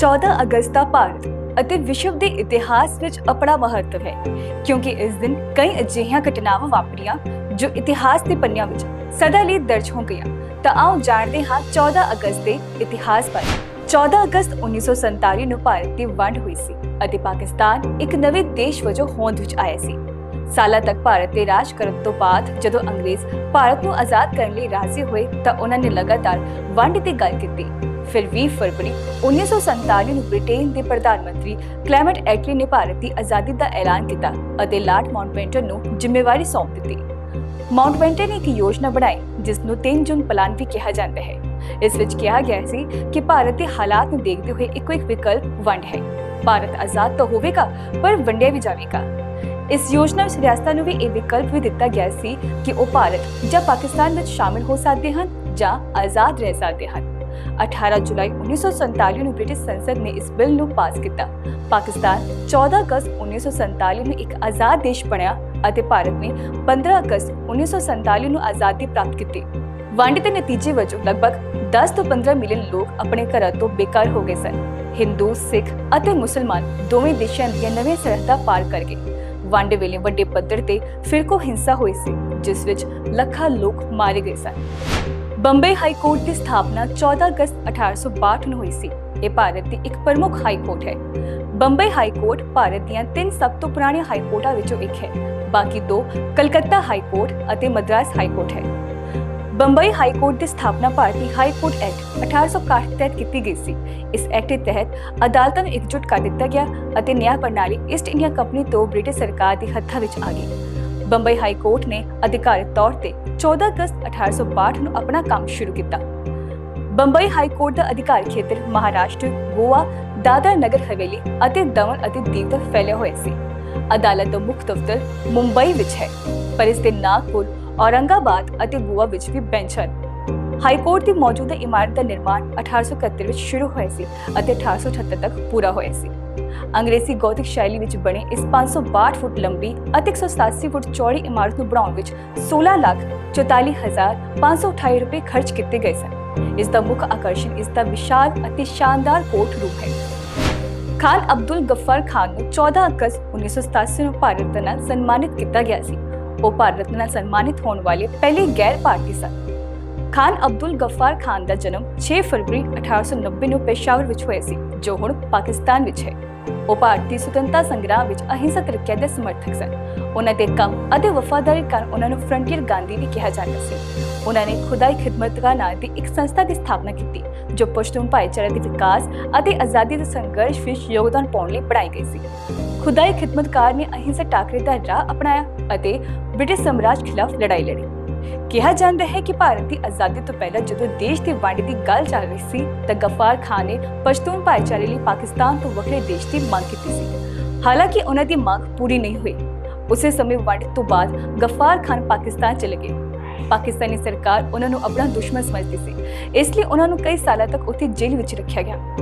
14 ਅਗਸਤ ਦਾ ਭਾਰਤ ਅਤੇ ਵਿਸ਼ਵ ਦੇ ਇਤਿਹਾਸ ਵਿੱਚ ਆਪਣਾ ਮਹੱਤਵ ਹੈ ਕਿਉਂਕਿ ਇਸ ਦਿਨ ਕਈ ਅਜਿਹੀਆਂ ਘਟਨਾਵਾਂ ਵਾਪਰੀਆਂ ਜੋ ਇਤਿਹਾਸ ਦੇ ਪੰਨਿਆਂ ਵਿੱਚ ਸਦਾ ਲਈ ਦਰਜ ਹੋ ਗਈਆਂ। ਤਾਂ ਆਓ ਜਾਣਦੇ ਹਾਂ 14 ਅਗਸਤ ਦੇ ਇਤਿਹਾਸ ਬਾਰੇ। 14 ਅਗਸਤ 1947 ਨੂੰ ਭਾਰਤ ਦੀ ਵੰਡ ਹੋਈ ਸੀ ਅਤੇ ਪਾਕਿਸਤਾਨ ਇੱਕ ਨਵੇਂ ਦੇਸ਼ ਵਜੋਂ ਹੋਂਦ ਵਿੱਚ ਆਇਆ ਸੀ। ਸਾਲਾਂ ਤੱਕ ਭਾਰਤ ਤੇ ਰਾਜ ਕਰਨ ਤੋਂ ਬਾਅਦ ਜਦੋਂ ਅੰਗਰੇਜ਼ ਭਾਰਤ ਨੂੰ ਆਜ਼ਾਦ ਕਰਨ ਲਈ ਰਾਜ਼ੀ ਹੋਏ ਤਾਂ ਉਹਨਾਂ ਨੇ ਲਗਾਤਾਰ ਵੰਡ ਦੀ ਗੱਲ ਕੀਤੀ। ਫਿਰ 20 ਫਰਵਰੀ 1947 ਨੂੰ ਬ੍ਰਿਟੇਨ ਦੇ ਪ੍ਰਧਾਨ ਮੰਤਰੀ ਕਲੈਮੈਂਟ ਐਟਲੀ ਨੇ ਭਾਰਤ ਦੀ ਆਜ਼ਾਦੀ ਦਾ ਐਲਾਨ ਕੀਤਾ ਅਤੇ ਲਾਰਡ ਮਾਊਂਟਬੈਟਨ ਨੂੰ ਜ਼ਿੰਮੇਵਾਰੀ ਸੌਂਪ ਦਿੱਤੀ। ਮਾਊਂਟਬੈਟਨ ਨੇ ਇੱਕ ਯੋਜਨਾ ਬਣਾਈ ਜਿਸ ਨੂੰ 3 ਜੂਨ ਪਲਾਨ ਵੀ ਕਿਹਾ ਜਾਂਦਾ ਹੈ। ਇਸ ਵਿੱਚ ਕਿਹਾ ਗਿਆ ਸੀ ਕਿ ਭਾਰਤ ਦੇ ਹਾਲਾਤ ਨੂੰ ਦੇਖਦੇ ਹੋਏ ਇੱਕੋ ਇੱਕ ਵਿਕਲਪ ਵੰਡ ਹੈ। ਭਾਰਤ ਆਜ਼ਾਦ ਤਾਂ ਹੋਵੇਗਾ ਪਰ ਵੰਡਿਆ ਵੀ ਜਾਵੇਗਾ। ਇਸ ਯੋਜਨਾ ਵਿੱਚ ਰਿਆਸਤਾਂ ਨੂੰ ਵੀ ਇਹ ਵਿਕਲਪ ਵੀ ਦਿੱਤਾ ਗਿਆ ਸੀ ਕਿ ਉਹ ਭਾਰਤ ਜਾਂ ਪਾਕਿਸਤਾਨ ਵਿੱਚ ਸ਼ਾਮਿਲ ਹੋ ਸਕਦੇ ਹਨ ਜਾਂ ਆਜ਼ਾਦ ਰਹਿ ਸਕਦੇ ਹਨ। 18 ਜੁਲਾਈ 1947 ਨੂੰ ਬ੍ਰਿਟਿਸ਼ ਸੰਸਦ ਨੇ ਇਸ ਬਿੱਲ ਨੂੰ ਪਾਸ ਕੀਤਾ। ਪਾਕਿਸਤਾਨ 14 ਅਗਸਤ 1947 ਨੂੰ ਇੱਕ ਆਜ਼ਾਦ ਦੇਸ਼ ਬਣਿਆ ਅਤੇ ਭਾਰਤ ਨੇ 15 ਅਗਸਤ 1947 ਨੂੰ ਆਜ਼ਾਦੀ ਪ੍ਰਾਪਤ ਕੀਤੀ। ਵੰਡ ਦੇ ਨਤੀਜੇ ਵਜੋਂ ਲਗਭਗ 10 ਤੋਂ 15 ਮਿਲੀਅਨ ਲੋਕ ਆਪਣੇ ਘਰਾਂ ਤੋਂ ਬੇਘਰ ਹੋ ਗਏ ਸਨ। ਹਿੰਦੂ, ਸਿੱਖ ਅਤੇ ਮੁਸਲਮਾਨ ਦੋਵੇਂ ਦੇਸ਼ਾਂ ਦੀਆਂ ਨਵੀਆਂ ਸਰਹੱਦਾਂ ਪਾਰ ਕਰ ਗਏ। ਵੰਡ ਵੇਲੇ ਵੱਡੇ ਪੱਧਰ ਤੇ ਫਿਰਕੋ ਹਿੰਸਾ ਹੋਈ ਸੀ ਜਿਸ ਵਿੱਚ ਲੱਖਾਂ ਲੋਕ ਮਾਰੇ ਗਏ ਸਨ। ਬੰਬਈ ਹਾਈ ਕੋਰਟ ਦੀ ਸਥਾਪਨਾ 14 ਅਗਸਤ 1862 ਨੂੰ ਹੋਈ ਸੀ। ਇਹ ਭਾਰਤ ਦੀ ਇੱਕ ਪ੍ਰਮੁੱਖ ਹਾਈ ਕੋਰਟ ਹੈ। ਬੰਬਈ ਹਾਈ ਕੋਰਟ ਭਾਰਤ ਦੀਆਂ 3 ਸਭ ਤੋਂ ਪੁਰਾਣੀਆਂ ਹਾਈ ਕੋਰਟਾਂ ਵਿੱਚੋਂ ਇੱਕ ਹੈ। ਬਾਕੀ 2 ਕਲਕੱਤਾ ਹਾਈ ਕੋਰਟ ਅਤੇ ਮਦਰਾਸ ਹਾਈ ਕੋਰਟ ਹੈ। ਬੰਬਈ ਹਾਈ ਕੋਰਟ ਦੀ ਸਥਾਪਨਾ ਭਾਰਤੀ ਹਾਈ ਕੋਰਟ ਐਕਟ 1861 ਤਹਿਤ ਕੀਤੀ ਗਈ ਸੀ। ਇਸ ਐਕਟ ਦੇ ਤਹਿਤ ਅਦਾਲਤਾਂ ਨੂੰ ਇਕਜੁੱਟ ਕਰ ਦਿੱਤਾ ਗਿਆ ਅਤੇ ਨਿਆਂ ਪ੍ਰਣਾਲੀ ਈਸਟ ਇੰਡੀਆ ਕੰਪਨੀ ਤੋਂ ਬ੍ਰਿਟਿਸ਼ ਸਰਕਾਰ ਦੇ ਹੱਥਾਂ ਵਿੱਚ ਆ ਗਈ। ਬੰਬਈ ਹਾਈ ਕੋਰਟ ਨੇ ਅਧਿਕਾਰਤ ਤੌਰ ਤੇ 14 ਅਗਸਤ 1862 ਨੂੰ ਆਪਣਾ ਕੰਮ ਸ਼ੁਰੂ ਕੀਤਾ। ਬੰਬਈ ਹਾਈ ਕੋਰਟ ਦਾ ਅਧਿਕਾਰ ਖੇਤਰ ਮਹਾਰਾਸ਼ਟਰ, ਗੋਆ, ਦਾਦਰਾ ਨਗਰ ਹਵੇਲੀ ਅਤੇ ਦਮਨ ਅਤੇ ਦੀਵ ਤੱਕ ਫੈਲਿਆ ਹੋਇਆ ਸੀ। ਅਦਾਲਤ ਦਾ ਮੁੱਖ ਦਫ਼ਤਰ ਮੁੰਬਈ ਵਿੱਚ ਹੈ ਪਰ ਇਸ ਦੇ ਨਾਗਪੁਰ, ਔਰੰਗਾਬਾਦ ਅਤੇ ਗੋਆ ਵਿੱਚ ਵੀ ਬੈਂਚ ਹਨ। ਹਾਈ ਕੋਰਟ ਦੀ ਮੌਜੂਦਾ ਇਮਾਰਤ ਦਾ ਨਿਰਮਾਣ 1871 ਵਿੱਚ ਸ਼ੁਰੂ ਹੋਇਆ ਸੀ ਅਤੇ 1878 ਤੱਕ ਪੂਰਾ ਹੋਇਆ ਸੀ। ਅੰਗਰੇਜ਼ੀ ਗੋਥਿਕ ਸ਼ੈਲੀ ਵਿੱਚ ਬਣੇ ਇਸ 562 ਫੁੱਟ ਲੰਬੀ ਅਤੇ 187 ਫੁੱਟ ਚੌੜੀ ਇਮਾਰਤ ਨੂੰ ਬਣਾਉਣ ਵਿੱਚ 16,44,528 ਰੁਪਏ ਖਰਚ ਕੀਤੇ ਗਏ ਸਨ। ਇਸ ਦਾ ਮੁੱਖ ਆਕਰਸ਼ਣ ਇਸ ਦਾ ਵਿਸ਼ਾਲ ਅਤੇ ਸ਼ਾਨਦਾਰ ਕੋਰਟ ਰੂਮ ਹੈ। ਖਾਨ ਅਬਦੁਲ ਗੱਫਾਰ ਖਾਨ ਨੂੰ 14 ਅਗਸਤ 1987 ਨੂੰ ਭਾਰਤ ਰਤਨ ਨਾਲ ਸਨਮਾਨਿਤ ਕੀਤਾ ਗਿਆ ਸੀ। ਉਹ ਭਾਰਤ ਰਤਨ ਨਾਲ ਸਨਮਾਨਿਤ ਹੋਣ ਵਾਲੇ ਪਹਿਲੇ ਗੈਰ ਭਾਰਤੀ ਸਨ। ਖਾਨ ਅਬਦੁਲ ਗੱਫਾਰ ਖਾਨ ਦਾ ਜਨਮ 6 ਫਰਵਰੀ 1890 ਨੂੰ ਪੇਸ਼ਾਵਰ ਵਿੱਚ ਹੋਇਆ ਸੀ ਜੋ ਹੁਣ ਪਾਕਿਸਤਾਨ ਵਿੱਚ ਹੈ। ਉਹ ਭਾਰਤੀ ਸੁਤੰਤਰਤਾ ਸੰਗਰਾਮ ਵਿੱਚ ਅਹਿੰਸਕ ਰੱਖਿਆ ਦੇ ਸਮਰਥਕ ਸਨ। ਉਹਨਾਂ ਦੇ ਕੰਮ ਅਤੇ ਵਫਾਦਾਰੀ ਕਾਰਨ ਉਹਨਾਂ ਨੂੰ ਫਰੰਟੀਅਰ ਗਾਂਧੀ ਵੀ ਕਿਹਾ ਜਾਂਦਾ ਸੀ। ਉਹਨਾਂ ਨੇ ਖੁਦਾਈ ਖਿਦਮਤਗਾਰ ਨਾਂ ਦੀ ਇੱਕ ਸੰਸਥਾ ਦੀ ਸਥਾਪਨਾ ਕੀਤੀ ਜੋ ਪਸ਼ਤੂਨ ਭਾਈਚਾਰੇ ਦੇ ਵਿਕਾਸ ਅਤੇ ਆਜ਼ਾਦੀ ਦੇ ਸੰਘਰਸ਼ ਵਿੱਚ ਯੋਗਦਾਨ ਪਾਉਣ ਲਈ ਬਣਾਈ ਗਈ ਸੀ। ਖੁਦਾਈ ਖਿਦਮਤਗਾਰ ਨੇ ਅਹਿੰਸਕ ਟਾਕਰੇ ਦਾ ਰਾਹ ਅਪਣਾਇਆ ਅਤੇ ਬ੍ਰਿਟਿਸ਼ ਸਾਮਰਾਜ ਖਿਲਾਫ ਲੜਾਈ ਲੜੀ। ਕਿਹਾ ਜਾਂਦਾ ਹੈ ਕਿ ਭਾਰਤ ਦੀ ਆਜ਼ਾਦੀ ਤੋਂ ਪਹਿਲਾਂ ਜਦੋਂ ਦੇਸ਼ ਦੀ ਵੰਡ ਦੀ ਗੱਲ ਚੱਲ ਰਹੀ ਸੀ ਤਾਂ ਗੱਫਾਰ ਖਾਨ ਨੇ ਪਸ਼ਤੂਨ ਭਾਈਚਾਰੇ ਲਈ ਪਾਕਿਸਤਾਨ ਤੋਂ ਵੱਖਰੇ ਦੇਸ਼ ਦੀ ਮੰਗ ਕੀਤੀ ਸੀ। ਹਾਲਾਂਕਿ ਉਹਨਾਂ ਦੀ ਮੰਗ ਪੂਰੀ ਨਹੀਂ ਹੋਈ। ਉਸੇ ਸਮੇਂ ਵੰਡ ਤੋਂ ਬਾਅਦ ਗੱਫਾਰ ਖਾਨ ਪਾਕਿਸਤਾਨ ਚਲੇ ਗਏ। ਪਾਕਿਸਤਾਨੀ ਸਰਕਾਰ ਉਹਨਾਂ ਨੂੰ ਆਪਣਾ ਦੁਸ਼ਮਣ ਸਮਝਦੀ ਸੀ, ਇਸ ਲਈ ਉਹਨਾਂ ਨੂੰ ਕਈ ਸਾਲਾਂ ਤੱਕ ਉੱਥੇ ਜੇਲ੍ਹ ਵਿੱਚ ਰੱਖਿਆ ਗਿਆ।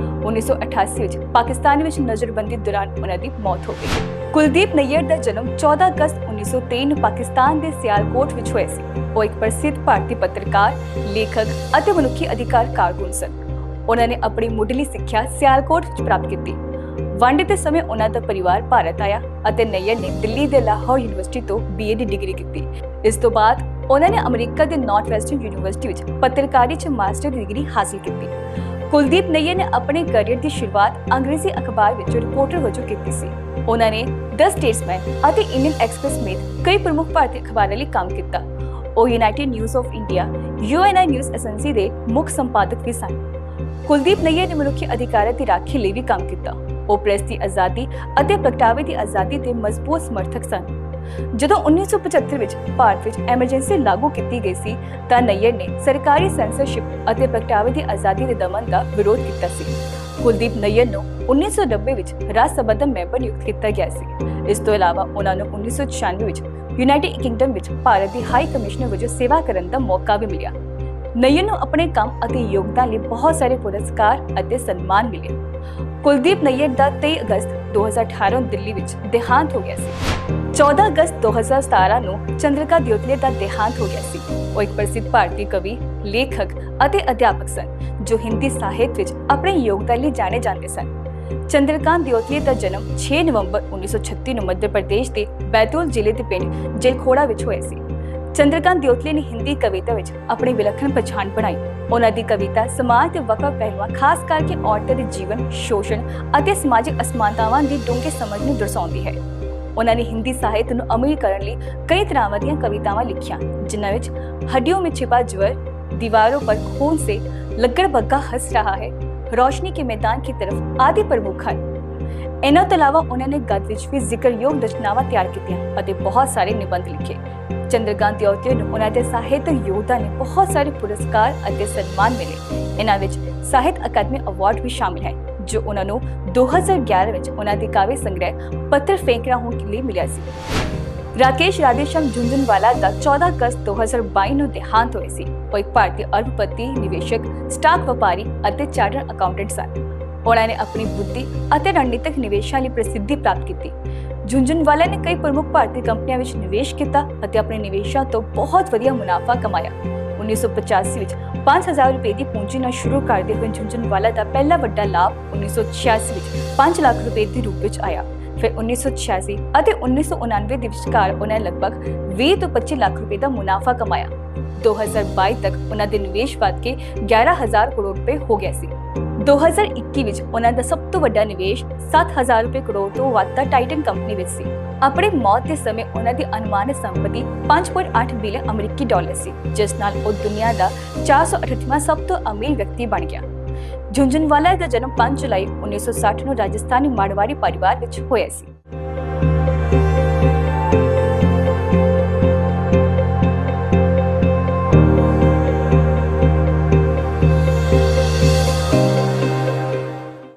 1988 ਵਿੱਚ ਪਾਕਿਸਤਾਨ ਵਿੱਚ ਨਜ਼ਰਬੰਦੀ ਦੌਰਾਨ ਉਹਨਾਂ ਦੀ ਮੌਤ ਹੋ ਗਈ। ਕੁਲਦੀਪ ਨਈਅਰ ਦਾ ਜਨਮ 14 ਅਗਸਤ 1923 ਨੂੰ ਪਾਕਿਸਤਾਨ ਦੇ ਸਿਆਲਕੋਟ ਵਿੱਚ ਹੋਇਆ ਸੀ। ਉਹ ਇੱਕ ਪ੍ਰਸਿੱਧ ਭਾਰਤੀ ਪੱਤਰਕਾਰ, ਲੇਖਕ ਅਤੇ ਮਨੁੱਖੀ ਅਧਿਕਾਰ ਕਾਰਕੁਨ ਸਨ। ਉਹਨਾਂ ਨੇ ਆਪਣੀ ਮੁੱਢਲੀ ਸਿੱਖਿਆ ਸਿਆਲਕੋਟ ਵਿੱਚ ਪ੍ਰਾਪਤ ਕੀਤੀ। ਵੰਡ ਦੇ ਸਮੇਂ ਉਹਨਾਂ ਦਾ ਪਰਿਵਾਰ ਭਾਰਤ ਆਇਆ ਅਤੇ ਨਈਅਰ ਨੇ ਦਿੱਲੀ ਦੇ ਲਾਹੌਰ ਯੂਨੀਵਰਸਿਟੀ ਤੋਂ BA ਦੀ ਡਿਗਰੀ ਕੀਤੀ। ਇਸ ਤੋਂ ਬਾਅਦ ਉਹਨਾਂ ਨੇ ਅਮਰੀਕਾ ਦੇ ਨਾਰਥ ਵੈਸਟਰਨ ਯੂਨੀਵਰਸਿਟੀ ਵਿੱਚ ਪੱਤਰਕਾਰੀ 'ਚ ਮਾਸਟਰ ਦੀ ਡਿਗਰੀ ਹਾਸਲ ਕੀਤੀ। ਕੁਲਦੀਪ ਨਈਅਰ ਨੇ ਆਪਣੇ ਕੈਰੀਅਰ ਦੀ ਸ਼ੁਰੂਆਤ ਅੰਗਰੇਜ਼ੀ ਅਖਬਾਰ ਵਿੱਚ ਰਿਪੋਰਟਰ ਵਜੋਂ ਕੀਤੀ ਸੀ। ਉਹਨਾਂ ਨੇ ਦ ਸਟੇਟਸਮੈਨ ਅਤੇ ਇੰਡੀਅਨ ਐਕਸਪ੍ਰੈਸ ਸਮੇਤ ਕਈ ਪ੍ਰਮੁੱਖ ਭਾਰਤੀ ਅਖਬਾਰਾਂ ਲਈ ਕੰਮ ਕੀਤਾ। ਉਹ United news of India UNI news agency ਦੇ ਮੁੱਖ ਸੰਪਾਦਕ ਵੀ ਸਨ। ਕੁਲਦੀਪ ਨਈਅਰ ਨੇ ਮਨੁੱਖੀ ਅਧਿਕਾਰਾਂ ਦੀ ਰਾਖੀ ਲਈ ਵੀ ਕੰਮ ਕੀਤਾ। ਉਹ ਪ੍ਰੈਸ ਦੀ ਆਜ਼ਾਦੀ ਅਤੇ ਪ੍ਰਗਟਾਵੇ ਦੀ ਆਜ਼ਾਦੀ ਦੇ ਮਜ਼ਬੂਤ ਸਮਰਥਕ ਸਨ। ਜਦੋਂ 1975 ਵਿੱਚ ਭਾਰਤ ਵਿੱਚ ਐਮਰਜੈਂਸੀ ਲਾਗੂ ਕੀਤੀ ਗਈ ਸੀ ਤਾਂ ਨਈਅਰ ਨੇ ਸਰਕਾਰੀ ਸੈਂਸਰਸ਼ਿਪ ਅਤੇ ਪ੍ਰਗਟਾਵੇ ਦੀ ਆਜ਼ਾਦੀ ਦੇ ਦਮਨ ਦਾ ਵਿਰੋਧ ਕੀਤਾ ਸੀ। ਕੁਲਦੀਪ ਨਈਅਰ ਨੂੰ 1990 ਵਿੱਚ ਰਾਜ ਸਭਾ ਦਾ ਮੈਂਬਰ ਨਿਯੁਕਤ ਕੀਤਾ ਗਿਆ ਸੀ। ਇਸ ਤੋਂ ਇਲਾਵਾ ਉਹਨਾਂ ਨੂੰ 1996 ਵਿੱਚ ਯੂਨਾਈਟਿਡ ਕਿੰਗਡਮ ਵਿੱਚ ਭਾਰਤ ਦੀ ਹਾਈ ਕਮਿਸ਼ਨਰ ਵਜੋਂ ਸੇਵਾ ਕਰਨ ਦਾ ਮੌਕਾ ਵੀ ਮਿਲਿਆ। ਨਈਅਰ ਨੂੰ ਆਪਣੇ ਕੰਮ ਅਤੇ ਯੋਗਦਾਨ ਲਈ ਬਹੁਤ ਸਾਰੇ ਪੁਰਸਕਾਰ ਅਤੇ ਸਨਮਾਨ ਮਿਲੇ। ਕੁਲਦੀਪ ਨਈਅਰ ਦਾ 23 ਅਗਸਤ 2018 ਨੂੰ ਦਿੱਲੀ ਵਿੱਚ ਦੇਹਾਂਤ ਹੋ ਗਿਆ ਸੀ। 14 ਅਗਸਤ 2017 ਨੂੰ ਚੰਦਰਿਕਾ ਦਿਓਤਲੇ ਦਾ ਦੇਹਾਂਤ ਹੋ ਗਿਆ ਸੀ। ਉਹ ਇੱਕ ਪ੍ਰਸਿੱਧ ਭਾਰਤੀ ਕਵੀ, ਲੇਖਕ ਅਤੇ ਅਧਿਆਪਕ ਸਨ ਜੋ ਹਿੰਦੀ ਸਾਹਿਤ ਵਿੱਚ ਆਪਣੇ ਯੋਗਦਾਨ ਲਈ ਜਾਣੇ ਜਾਂਦੇ ਸਨ। ਚੰਦਰਕਾਂਤ ਦਿਓਤਲੇ ਦਾ ਜਨਮ 6 ਨਵੰਬਰ 1936 ਨੂੰ ਮੱਧ ਪ੍ਰਦੇਸ਼ ਦੇ ਬੈਤੂਲ ਜ਼ਿਲ੍ਹੇ ਦੇ ਪਿੰਡ ਜੇਲਖੋੜਾ ਵਿੱਚ ਹੋਇਆ ਸੀ। ਚੰਦਰਕਾਂਤ ਦਿਓਤਲੇ ਨੇ ਹਿੰਦੀ ਕਵਿਤਾ ਵਿੱਚ ਆਪਣੀ ਵਿਲੱਖਣ ਪਛਾਣ ਬਣਾਈ। ਉਹਨਾਂ ਦੀ ਕਵਿਤਾ ਸਮਾਜ ਦੇ ਵੱਖ-ਵੱਖ ਪਹਿਲੂਆਂ, ਖਾਸ ਕਰਕੇ ਔਰਤਾਂ ਦੇ ਜੀਵਨ, ਸ਼ੋਸ਼ਣ ਅਤੇ ਸਮਾਜਿਕ ਅਸਮਾਨਤਾਵਾਂ ਦੀ ਡੂੰਘੀ ਸਮਝ ਨੂੰ ਦਰਸਾਉਂਦੀ ਹੈ। ਉਹਨਾਂ ਨੇ ਹਿੰਦੀ ਸਾਹਿਤ ਨੂੰ ਅਮੀਰ ਕਰਨ ਲਈ ਕਈ ਤਰ੍ਹਾਂ ਦੀਆਂ ਕਵਿਤਾਵਾਂ ਲਿਖੀਆਂ, ਜਿਨ੍ਹਾਂ ਵਿੱਚ ਹੱਡੀਆਂ ਵਿੱਚ ਛਿਪਾ ਜ਼ਵਰ, दीवारों पर खून से लगड़ बग्गा हंस रहा है, रोशनी के मैदान की तरफ आदि प्रमुख ਹਨ। ਇਹਨਾਂ ਤੋਂ ਇਲਾਵਾ ਉਹਨਾਂ ਨੇ ਗਦ ਵਿੱਚ ਵੀ ਜ਼ਿਕਰਯੋਗ ਰਚਨਾਵਾਂ ਤਿਆਰ ਕੀਤੀਆਂ ਅਤੇ ਬਹੁਤ ਸਾਰੇ ਨਿਬੰਧ ਲਿਖੇ। ਚੰਦਰਕਾਂਤ ਦਿਓਤਲੇ ਨੂੰ ਉਹਨਾਂ ਦੇ ਸਾਹਿਤਕ ਯੋਗਦਾਨ ਲਈ ਬਹੁਤ ਸਾਰੇ ਪੁਰਸਕਾਰ ਅਤੇ ਸਨਮਾਨ ਮਿਲੇ। ਇਹਨਾਂ ਵਿੱਚ ਸਾਹਿਤ ਅਕਾਦਮੀ ਅਵਾਰਡ ਵੀ ਸ਼ਾਮਿਲ ਹੈ, ਜੋ ਉਹਨਾਂ ਨੂੰ 2011 ਵਿੱਚ ਉਹਨਾਂ ਦੀ ਕਾਵਿ ਸੰਗ੍ਰਹਿ ਪੱਤਰ ਫੇਂਕਣਾ ਹੋਣ ਲਈ ਮਿਲਿਆ ਸੀ। ਰਾਕੇਸ਼ ਰਾਧੇਸ਼ਮ ਝੁੰਝੁਨਵਾਲਾ ਦਾ 14 ਅਗਸਤ 2022 ਨੂੰ ਦੇਹਾਂਤ ਹੋਇਆ ਸੀ। ਉਹ ਇੱਕ ਭਾਰਤੀ ਅਰਬਪਤੀ, ਨਿਵੇਸ਼ਕ, ਸਟਾਕ ਵਪਾਰੀ ਅਤੇ ਚਾਰਟਰਡ ਅਕਾਊਂਟੈਂਟ ਸਨ। ਉਹਨਾਂ ਨੇ ਆਪਣੀ ਬੁੱਧੀ ਅਤੇ ਰਣਨੀਤਕ ਨਿਵੇਸ਼ਾਂ ਲਈ ਪ੍ਰਸਿੱਧੀ ਪ੍ਰਾਪਤ ਕੀਤੀ। ਝੁੰਝੁਨਵਾਲਾ ਨੇ ਕਈ ਪ੍ਰਮੁੱਖ ਭਾਰਤੀ ਕੰਪਨੀਆਂ ਵਿੱਚ ਨਿਵੇਸ਼ ਕੀਤਾ ਅਤੇ ਆਪਣੇ ਨਿਵੇਸ਼ਾਂ ਤੋਂ ਬਹੁਤ ਵਧੀਆ ਮੁਨਾਫਾ ਕਮਾਇਆ। 1985 ਵਿੱਚ 5000 ਰੁਪਏ ਦੀ ਪੂੰਜੀ ਨਾਲ ਸ਼ੁਰੂ ਕਰਦੇ ਹੋਏ ਝੁੰਝੁਨਵਾਲਾ ਦਾ ਪਹਿਲਾ ਵੱਡਾ ਲਾਭ 1986 ਵਿੱਚ 5 ਲੱਖ ਰੁਪਏ ਦੇ ਰੂਪ ਵਿੱਚ ਆਇਆ। ਫਿਰ 1986 ਅਤੇ 1999 ਦੇ ਵਿਚਕਾਰ ਉਹਨਾਂ ਨੇ ਲਗਭਗ 20 ਤੋਂ 25 ਲੱਖ ਰੁਪਏ ਦਾ ਮੁਨਾਫਾ ਕਮਾਇਆ। 2022 ਤੱਕ ਉਹਨਾਂ ਦੇ ਨਿਵੇਸ਼ ਵਧ ਕੇ 11000 ਕਰੋੜ ਰੁਪਏ ਹੋ ਗਿਆ ਸੀ। 2021 ਵਿੱਚ ਉਹਨਾਂ ਦਾ ਸਭ ਤੋਂ ਵੱਡਾ ਨਿਵੇਸ਼ 7000 ਰੁਪਏ ਕਰੋੜ ਤੋਂ ਵੱਧ ਦਾ ਟਾਈਟਨ ਕੰਪਨੀ ਵਿੱਚ ਸੀ। ਆਪਣੀ ਮੌਤ ਦੇ ਸਮੇਂ ਉਹਨਾਂ ਦੀ ਅਨੁਮਾਨਿਤ ਸੰਪਤੀ 5.8 ਬਿਲੀਅਨ ਅਮਰੀਕੀ ਡਾਲਰ ਸੀ, ਜਿਸ ਨਾਲ ਉਹ ਦੁਨੀਆ ਦਾ 438ਵਾਂ ਸਭ ਤੋਂ ਅਮੀਰ ਵਿਅਕਤੀ ਬਣ ਗਿਆ। ਝੁੰਝੁਨਵਾਲਾ ਦਾ ਜਨਮ 5 ਜੁਲਾਈ 1960 ਨੂੰ ਰਾਜਸਥਾਨੀ ਮਾਰਵਾੜੀ ਪਰਿਵਾਰ ਵਿੱਚ ਹੋਇਆ ਸੀ।